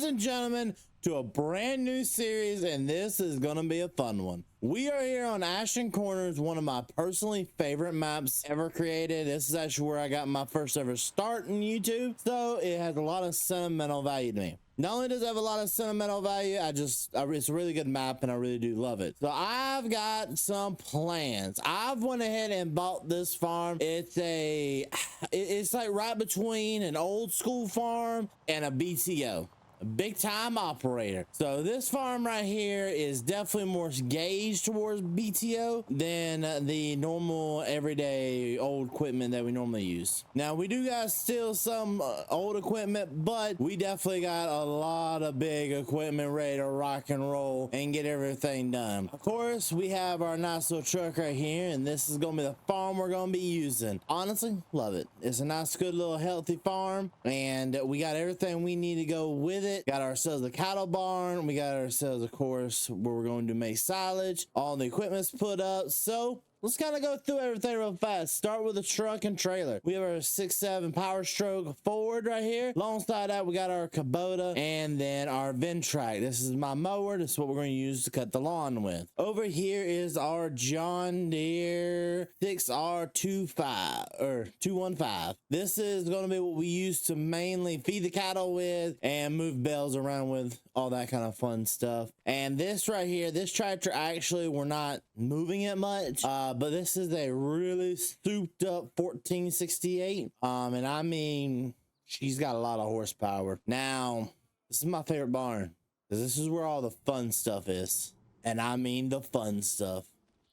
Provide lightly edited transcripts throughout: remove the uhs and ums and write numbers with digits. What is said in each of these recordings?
and gentlemen, to a brand new series, and this is gonna be a fun one. We are here on Ashen Corners, one of my personally favorite maps ever created. This is actually where I got my first ever start in YouTube, so it has a lot of sentimental value to me. Not only does it have a lot of sentimental value, it's a really good map and I really do love it. So I've got some plans. I've went ahead and bought this farm. It's like right between an old school farm and a BTO. A big time operator. So this farm right here is definitely more gauged towards BTO than the normal everyday old equipment that we normally use. Now we do got still some old equipment, but we definitely got a lot of big equipment ready to rock and roll and get everything done. Of course, we have our nice little truck right here, and this is gonna be the farm we're gonna be using. Honestly, love it. It's a nice, good little healthy farm, and we got everything we need to go with it. Got ourselves a cattle barn. We got ourselves, of course, where we're going to make silage. All the equipment's put up. So let's kind of go through everything real fast. Start with the truck and trailer. We have our 6.7 Power Stroke Ford right here. Alongside that, we got our Kubota and then our Ventrac. This is my mower. This is what we're going to use to cut the lawn with. Over here is our John Deere 215. This is going to be what we use to mainly feed the cattle with and move bales around with, all that kind of fun stuff. And this right here, this tractor, actually, we're not moving it much. But this is a really souped up 1468. And I mean, she's got a lot of horsepower. Now, this is my favorite barn, because this is where all the fun stuff is. And I mean the fun stuff.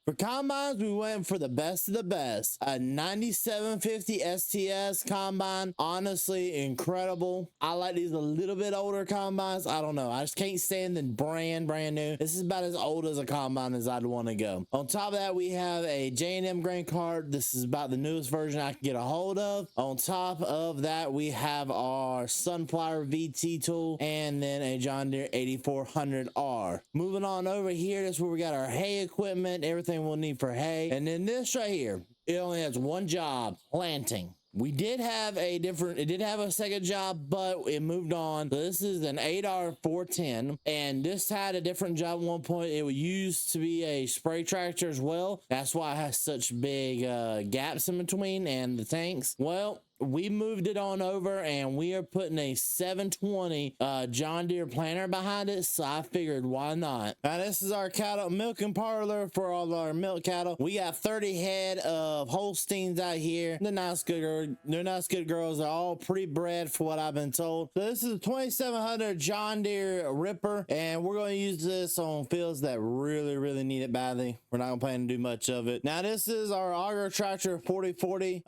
For combines, we went for the best of the best. A 9750 STS combine, honestly incredible. I like these a little bit older combines. I don't know, I just can't stand the brand new. This is about as old as a combine as I'd want to go. On top of that, we have a J&M grain cart. This is about the newest version I can get a hold of. On top of that, we have our Sunflower VT tool and then a John Deere 8400R. Moving on over here, this is where we got our hay equipment, everything we'll need for hay. And then this right here, it only has one job: planting. We did have a second job, but it moved on. So this is an 8R410, and this had a different job at one point. It used to be a spray tractor as well. That's why it has such big gaps in between and the tanks. Well, we moved it on over and we are putting a 720 John Deere planter behind it, so I figured why not. Now this is our cattle milking parlor for all our milk cattle. We got 30 head of Holsteins out here. They're nice good girls. They're all pre-bred for what I've been told. So this is a 2700 John Deere Ripper, and we're going to use this on fields that really need it badly. We're not planning to do much of it. Now this is our auger tractor 4040.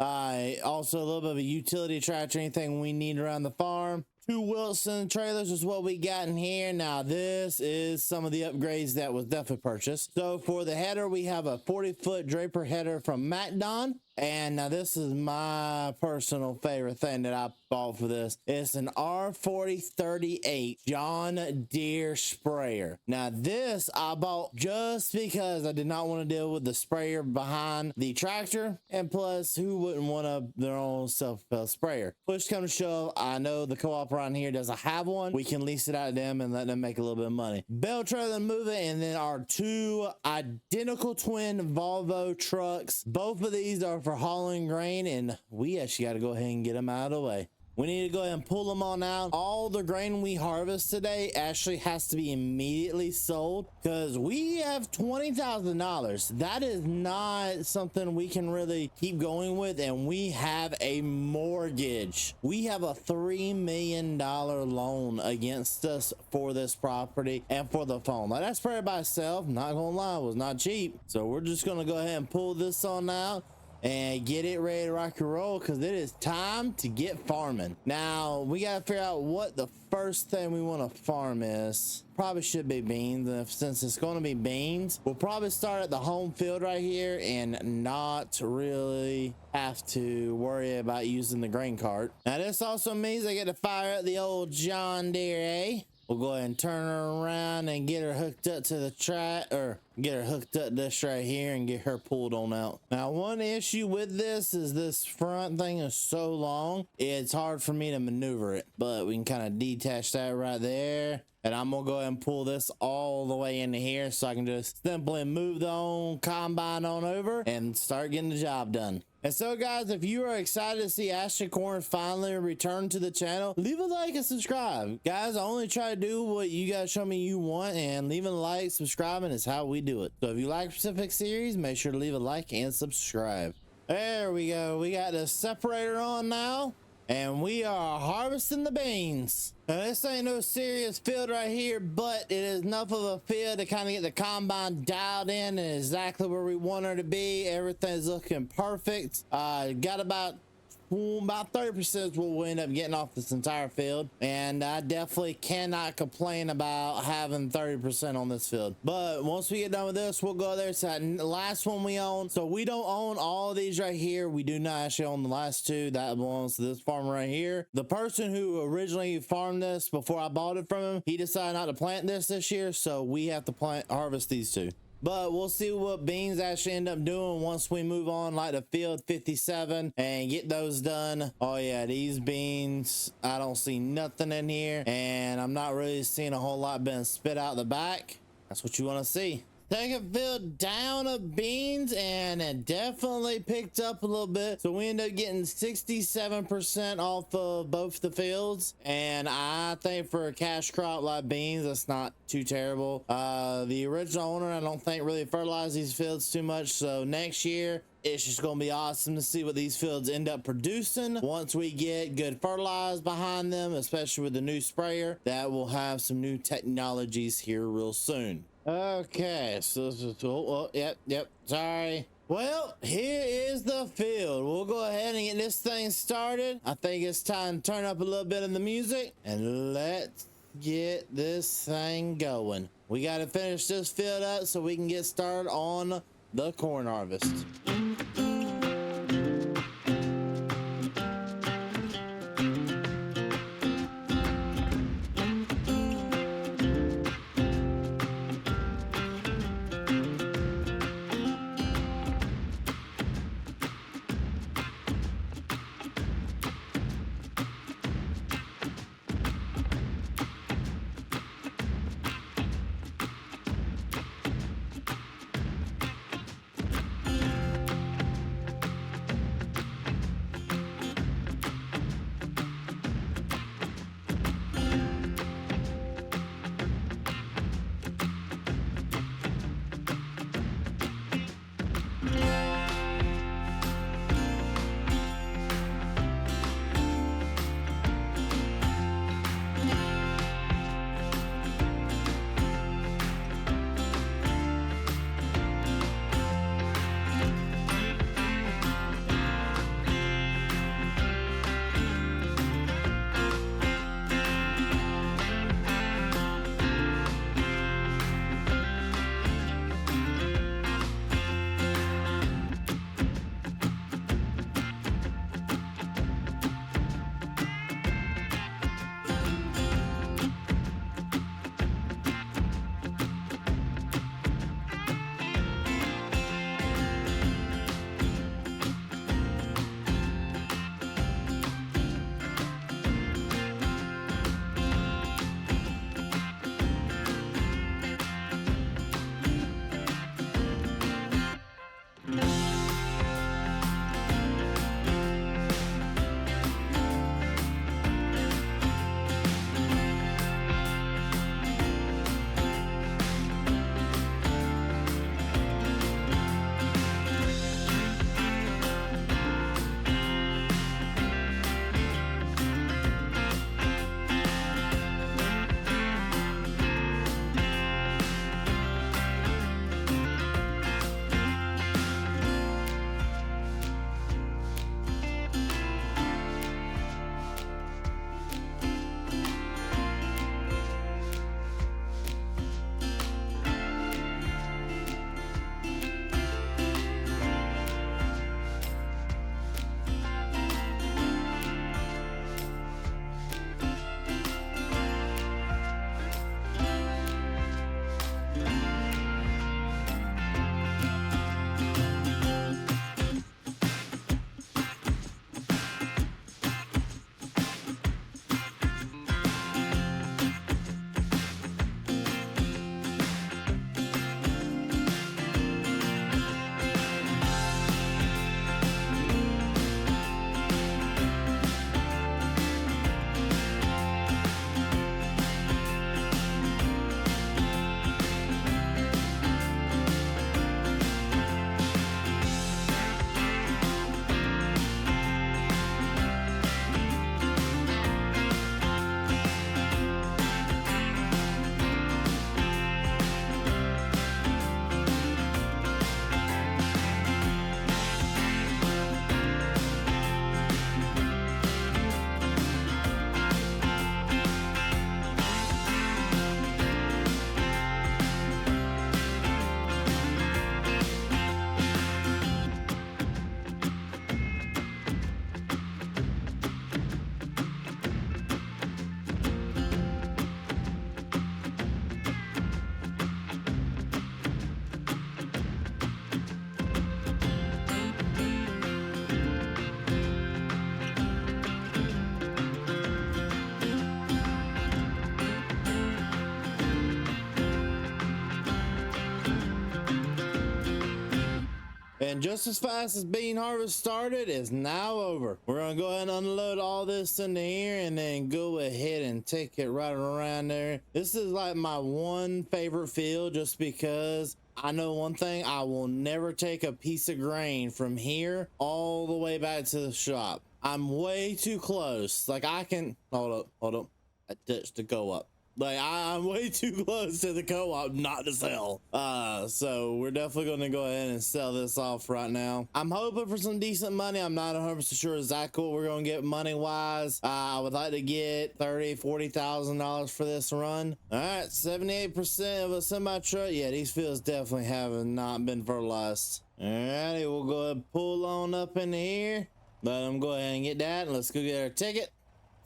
Also a little bit of a utility tractor, anything we need around the farm. 2 Wilson trailers is what we got in here. Now this is some of the upgrades that was definitely purchased. So for the header, we have a 40-foot Draper header from MacDon. And now this is my personal favorite thing that I bought for this. It's an R4038 John Deere sprayer. Now this I bought just because I did not want to deal with the sprayer behind the tractor, and plus who wouldn't want their own self-propelled sprayer. Push come to shove, I know the co-op around here doesn't have one. We can lease it out to them and let them make a little bit of money. Bell trailer and move it, and then our 2 identical twin Volvo trucks. Both of these are for hauling grain, and we actually got to go ahead and get them out of the way. We need to go ahead and pull them on out. All the grain we harvest today actually has to be immediately sold, because we have $20,000. That is not something we can really keep going with, and we have a mortgage. We have a $3 million loan against us for this property and for the phone. Now that sprayer by itself, not gonna lie, was not cheap. So we're just gonna go ahead and pull this on out and get it ready to rock and roll, because it is time to get farming. Now we got to figure out what the first thing we want to farm is. Probably should be beans, and since it's going to be beans, we'll probably start at the home field right here and not really have to worry about using the grain cart. Now this also means I get to fire up the old John Deere, We'll go ahead and turn her around and get her hooked up to the track, or get her hooked up this right here and get her pulled on out. Now, one issue with this is this front thing is so long, it's hard for me to maneuver it, but we can kind of detach that right there. And I'm gonna go ahead and pull this all the way into here so I can just simply move the own combine on over and start getting the job done. And so guys, if you are excited to see Ashen Corn finally return to the channel, leave a like and subscribe. Guys, I only try to do what you guys show me you want, and leaving a like, subscribing is how we do it. So if you like specific series, make sure to leave a like and subscribe. There we go. We got the separator on now, and we are harvesting the beans. Now, this ain't no serious field right here, but it is enough of a field to kind of get the combine dialed in and exactly where we want her to be. Everything's looking perfect. Got about 30% is what we'll end up getting off this entire field, and I definitely cannot complain about having 30% on this field. But once we get done with this, we'll go there to that last one we own. So we don't own all of these right here. We do not actually own the last two. That belongs to this farmer right here. The person who originally farmed this before I bought it from him, he decided not to plant this year, so we have to harvest these two. But we'll see what beans actually end up doing once we move on, like the field 57, and get those done. Oh yeah, these beans, I don't see nothing in here, and I'm not really seeing a whole lot being spit out the back. That's what you want to see. Second field down of beans, and it definitely picked up a little bit, so we end up getting 67% off of both the fields, and I think for a cash crop like beans, that's not too terrible. The original owner, I don't think really fertilized these fields too much, so next year it's just gonna be awesome to see what these fields end up producing once we get good fertilized behind them, especially with the new sprayer that will have some new technologies here real soon. Okay, so yep, sorry. Well, here is the field. We'll go ahead and get this thing started. I think it's time to turn up a little bit of the music and let's get this thing going. We got to finish this field up so we can get started on the corn harvest. And just as fast as bean harvest started, it's now over. We're gonna go ahead and unload all this into here and then go ahead and take it right around there. This is like my one favorite field, just because I know one thing: I will never take a piece of grain from here all the way back to the shop. I'm way too close. Like, I can hold up. I touched the co-op. Like, I'm way too close to the co-op not to sell. So we're definitely going to go ahead and sell this off right now. I'm hoping for some decent money. I'm not 100% sure exactly what we're going to get money wise. I would like to get $30,000-$40,000 for this run. All right, 78% of a semi truck. Yeah, these fields definitely have not been fertilized. All righty, we'll go ahead and pull on up in here. Let them go ahead and get that. Let's go get our ticket.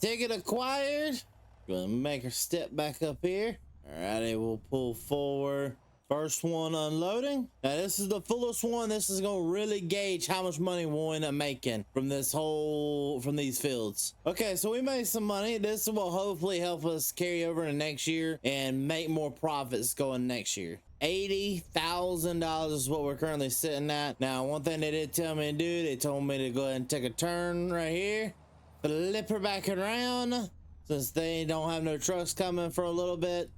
Ticket acquired. Gonna make her step back up here. Alrighty, we'll pull forward. First one unloading. Now this is the fullest one. This is gonna really gauge how much money we'll end up making from these fields. Okay, so we made some money. This will hopefully help us carry over to next year and make more profits going next year. $80,000 is what we're currently sitting at. Now, one thing they did tell me to do, they told me to go ahead and take a turn right here, flip her back around, since they don't have no trucks coming for a little bit,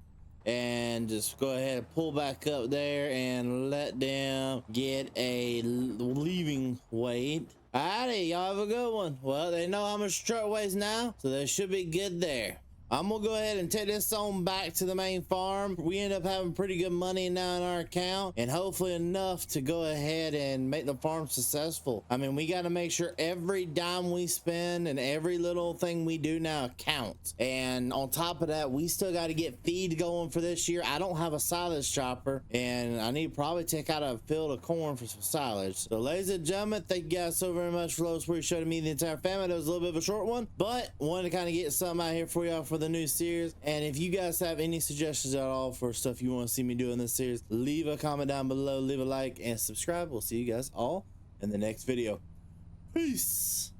and just go ahead and pull back up there and let them get a leaving weight. Alrighty, y'all have a good one. Well, they know how much truck weighs now, so they should be good there. I'm gonna go ahead and take this on back to the main farm. We end up having pretty good money now in our account, and hopefully enough to go ahead and make the farm successful. I mean, we got to make sure every dime we spend and every little thing we do now counts. And on top of that, we still got to get feed going for this year. I don't have a silage chopper, and I need to probably take out a field of corn for some silage. So ladies and gentlemen, thank you guys so very much for those where you showed me the entire family. That was a little bit of a short one, but wanted to kind of get something out here for y'all for the new series. And if you guys have any suggestions at all for stuff you want to see me do in this series, leave a comment down below, leave a like and subscribe. We'll see you guys all in the next video. Peace.